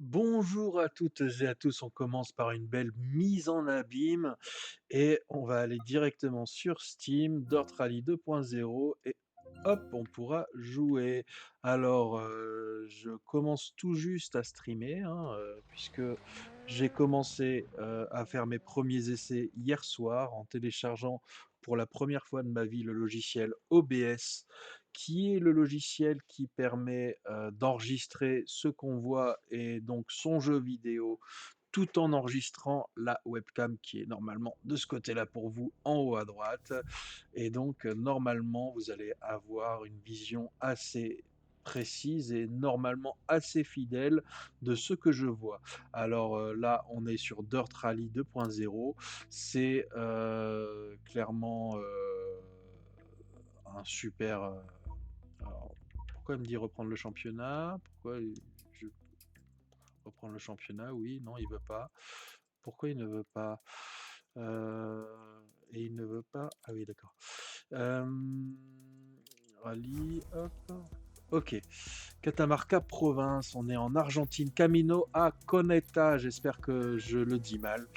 Bonjour à toutes et à tous, on commence par une belle mise en abîme et on va aller directement sur Steam, Dirt Rally 2.0 et hop, on pourra jouer. Alors, je commence tout juste à streamer, hein, puisque j'ai commencé, à faire mes premiers essais hier soir en téléchargeant pour la première fois de ma vie le logiciel OBS, qui est le logiciel qui permet, d'enregistrer ce qu'on voit et donc son jeu vidéo tout en enregistrant la webcam qui est normalement de ce côté-là pour vous, en haut à droite. Et donc, normalement, vous allez avoir une vision assez précise et normalement assez fidèle de ce que je vois. Alors, là, on est sur Dirt Rally 2.0. C'est, clairement, un super, alors, pourquoi il me dit reprendre le championnat? Pourquoi je reprendre le championnat? Oui, non, il veut pas. Pourquoi il ne veut pas? Heu et il ne veut pas, ah oui, d'accord. Rallye, hop. OK. Catamarca province, on est en Argentine, Camino a Coneta, j'espère que je le dis mal,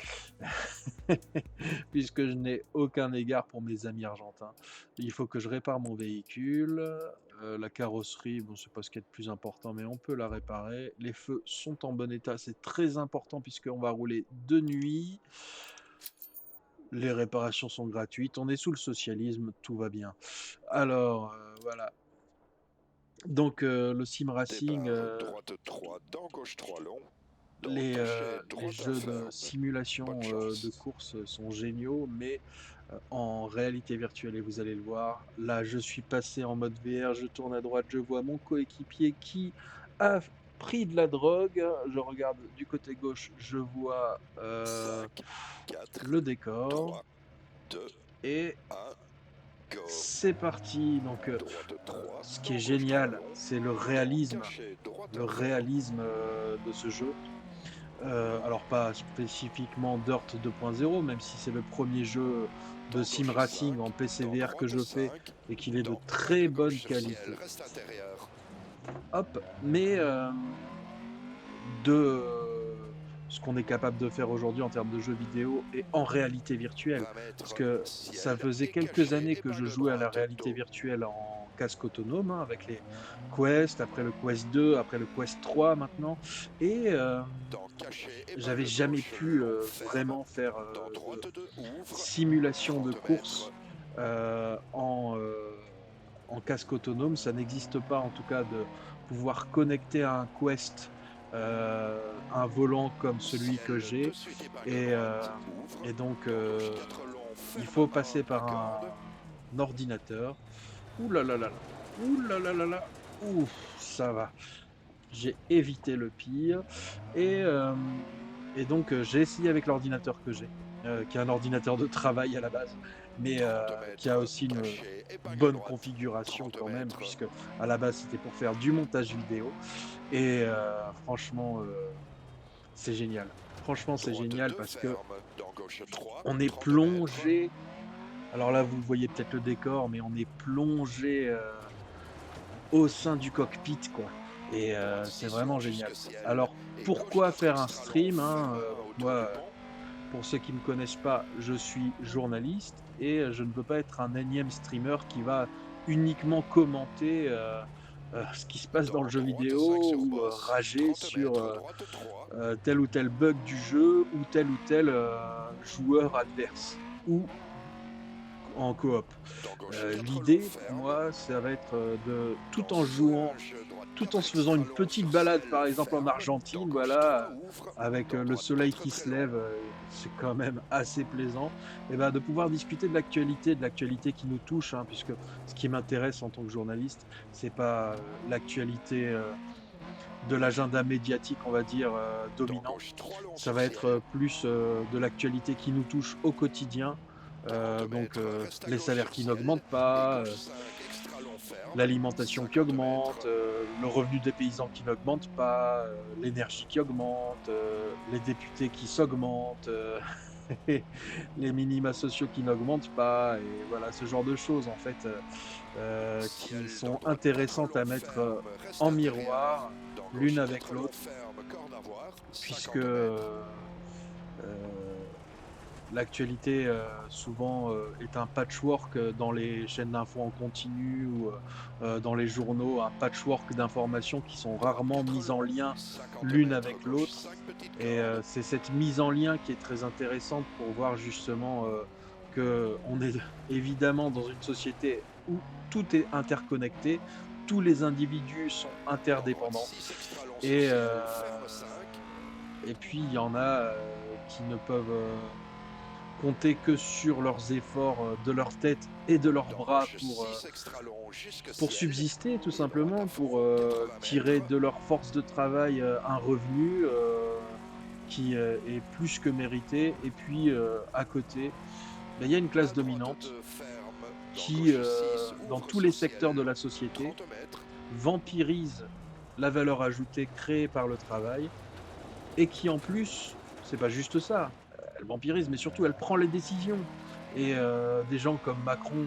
puisque je n'ai aucun égard pour mes amis argentins. Il faut que je répare mon véhicule, la carrosserie, bon, c'est pas ce qu'il y a de plus important, mais on peut la réparer. Les feux sont en bon état, c'est très important puisqu'on va rouler de nuit. Les réparations sont gratuites, on est sous le socialisme, tout va bien. Alors, voilà. Donc, le sim racing, Départ droite 3 dans gauche 3 long. Dans cachet les droite 1 jeux de ferme. Bonne simulation, de chance. course, sont géniaux, mais, en réalité virtuelle et vous allez le voir, là, je suis passé en mode VR, je tourne à droite, je vois mon coéquipier qui a pris de la drogue. Je regarde du côté gauche, je vois, 5, 4, le décor 3, 2, et 1, go. c'est parti. Donc, Droite 3 ce qui est dans gauche 3 génial, long. c'est Dans cachet droite le 1 ferme. réalisme, de ce jeu. Alors pas spécifiquement Dirt 2.0, même si c'est le premier jeu de Dans sim gauche racing 5, en PC dans VR que droite je fais 5. et qu'il est de Dans très pointe bonne gauche sur ciel, qualité. reste intérieur. Hop, mais de, ce qu'on est capable de faire aujourd'hui en termes de jeux vidéo et en réalité virtuelle. 20 Parce mètres, que ça ciel faisait et quelques cachet années et que je balle jouais à la droite réalité dos. virtuelle en casque autonome, hein, avec les Quest, après le Quest 2, après le Quest 3 maintenant et Dans cachet et j'avais balle jamais gauche pu, long ferme. vraiment faire, Dans de droite 2 ouvre. simulation de 30 course, mètres. heu, en, heu, en casque autonome. Ça n'existe pas en tout cas de pouvoir connecter à un Quest, un volant comme celui que Ciel j'ai dessus des balle et droite ouvre. donc Dans gauche 4 long il ferme faut 1 passer à par garde. un ordinateur. Ouh là là là là, ouh là là là là, ouf, ça va. J'ai évité le pire et donc j'ai essayé avec l'ordinateur que j'ai, qui est un ordinateur de travail à la base, mais 30 qui a mètres. aussi une Cachet et balle bonne droite. configuration 30 quand même mètres. puisque à la base c'était pour faire du montage vidéo et franchement, c'est génial. Franchement, c'est Droite génial 2 parce que ferme. Dans gauche 3. on est 30 mètres. plongé, alors là vous voyez peut-être le décor, mais on est plongé, au sein du cockpit, quoi et Droite c'est 6 vraiment long génial. jusque ciel. Alors Et gauche pourquoi 4 faire un extra long stream, hein? ferme autour du Moi, pont. pour ceux qui me connaissent pas, je suis journaliste et je ne veux pas être un énième streamer qui va uniquement commenter, ce qui se passe dans le Dans jeu droite 5 vidéo sur ou, bosse. rager 30 sur, mètres. Droite 3. tel ou tel bug du jeu ou tel, joueur adverse ou en coop. Dans gauche 4 long L'idée pour ferme. moi, ça va être, de tout Dans en jouant, virage droite tout en 4 se faisant extra une long petite sur balade, par ciel exemple en ferme. Dans Argentine, gauche 3 voilà, ouvre. avec, Dans le droite soleil 4 qui se très lève, long. c'est quand même assez plaisant et ben, de pouvoir discuter de l'actualité qui nous touche, hein, puisque ce qui m'intéresse en tant que journaliste, c'est pas, l'actualité, de l'agenda médiatique, on va dire, Dans dominant. gauche 3 long Ça sur va être, ciel. plus, de l'actualité qui nous touche au quotidien, 30 donc mètres. Reste à les gauche salaires sur qui ciel. n'augmentent Et pas, gauche 5 extra long ferme. l'alimentation qui 50 augmente, mètres. le revenu des paysans qui n'augmente pas, l'énergie qui augmente, les députés qui s'augmentent, les minima sociaux qui n'augmentent pas et voilà, ce genre de choses en fait, qui Ciel dans sont droite 4 intéressantes à long mettre, ferme. Reste en intérieur. miroir l'une d'embaucher avec 4 lots de l'autre, ferme Cornavoir, puisque 50 mètres. l'actualité, souvent, est un patchwork, dans les chaînes d'infos en continu ou, dans les journaux, un patchwork d'informations qui sont Dans rarement 4 mises en lots, lien 50 l'une mètres, avec gauche l'autre 5 petites et cordes. c'est cette mise en lien qui est très intéressante pour voir justement, qu'on est évidemment dans une société où tout est interconnecté, tous les individus sont Dans droite interdépendants 6 extra long sur et ciel, ferme 5. puis il y en a, qui ne peuvent, compter que sur leurs efforts, de leur tête et de leurs Dans bras gauche 6 extra long jusque pour ciel. subsister tout Et droite à simplement, pour, fond, 80 tirer mètres. de leur force de travail, un revenu, qui, est plus que mérité et puis, à côté, bah, il y a une classe À droite dominante 2 ferme. Dans qui, gauche 6 dans ouvre tous les sur secteurs de ciel, la société, 30 mètres. vampirise la valeur ajoutée créée par le travail et qui en plus, c'est pas juste ça, elle vampirise, mais surtout elle prend les décisions et des gens comme Macron,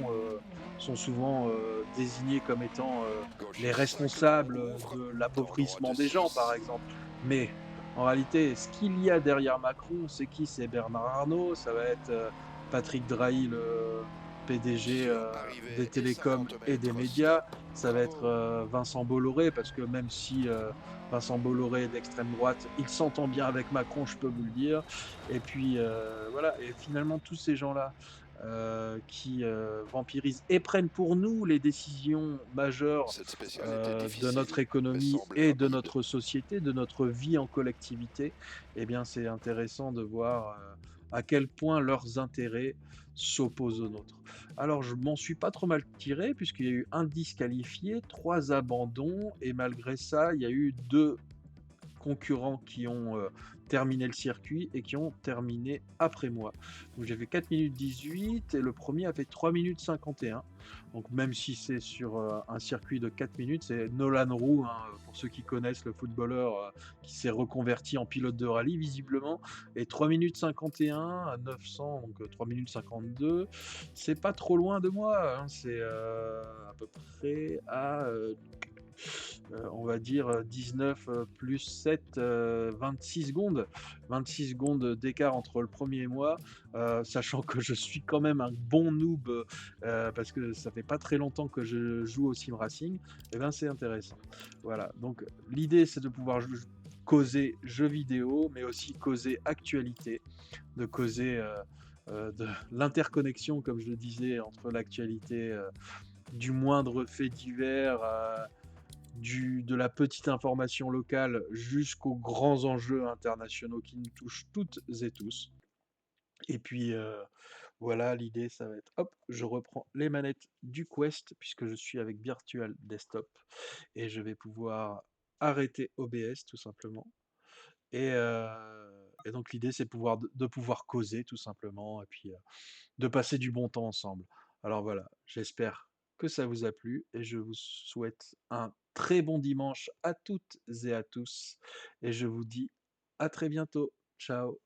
sont souvent, désignés comme étant, Gauche les 5 longs responsables, ouvre. de Dans droite l'appauvrissement des gens, par 6. exemple. Mais en réalité, ce qu'il y a derrière Macron, c'est qui? C'est Bernard Arnault, ça va être, Patrick Drahi, le PDG, Sur des arrivée et télécoms 50 et des mètres, médias, stop. ça va être, Bravo. Vincent Bolloré parce que même si, Vincent Bolloré est d'extrême droite, il s'entend bien avec Macron, je peux vous le dire. Et puis, voilà et finalement tous ces gens-là, qui, vampirisent et prennent pour nous les décisions majeures, Cette spécialité de notre difficile, mais économie semblait et de rapide. notre société, de notre vie en collectivité, eh bien, c'est intéressant de voir, à quel point leurs intérêts s'opposent aux nôtres. Alors je m'en suis pas trop mal tiré puisqu'il y a eu un disqualifié, 3 abandons et malgré ça, il y a eu 2 concurrents qui ont, terminé le circuit et qui ont terminé après moi. Donc j'ai fait 4 minutes 18 et le premier a fait 3 minutes 51. Donc même si c'est sur, un circuit de 4 minutes, c'est Nolan Roux, hein, pour ceux qui connaissent le footballeur, qui s'est reconverti en pilote de rallye visiblement et 3 minutes 51 à 900 donc 3 minutes 52, c'est pas trop loin de moi, hein. C'est, à peu près à, on va dire, 19, plus 7, 26 secondes. 26 secondes d'écart entre le premier et moi, sachant que je suis quand même un bon noob, parce que ça fait pas très longtemps que je joue au sim racing et ben, c'est intéressant. Voilà, donc l'idée, c'est de pouvoir causer jeux vidéo, mais aussi causer actualité, de causer, de l'interconnexion, comme je le disais, entre l'actualité, du moindre fait divers, de la petite information locale jusqu'aux grands enjeux internationaux qui nous touchent toutes et tous. Et puis voilà, l'idée, ça va être, hop, je reprends les manettes du Quest puisque je suis avec Virtual Desktop et je vais pouvoir arrêter OBS tout simplement. Et donc l'idée, c'est de pouvoir causer tout simplement et puis de passer du bon temps ensemble. Alors voilà, j'espère que ça vous a plu et je vous souhaite un très bon dimanche à toutes et à tous et je vous dis à très bientôt. Ciao.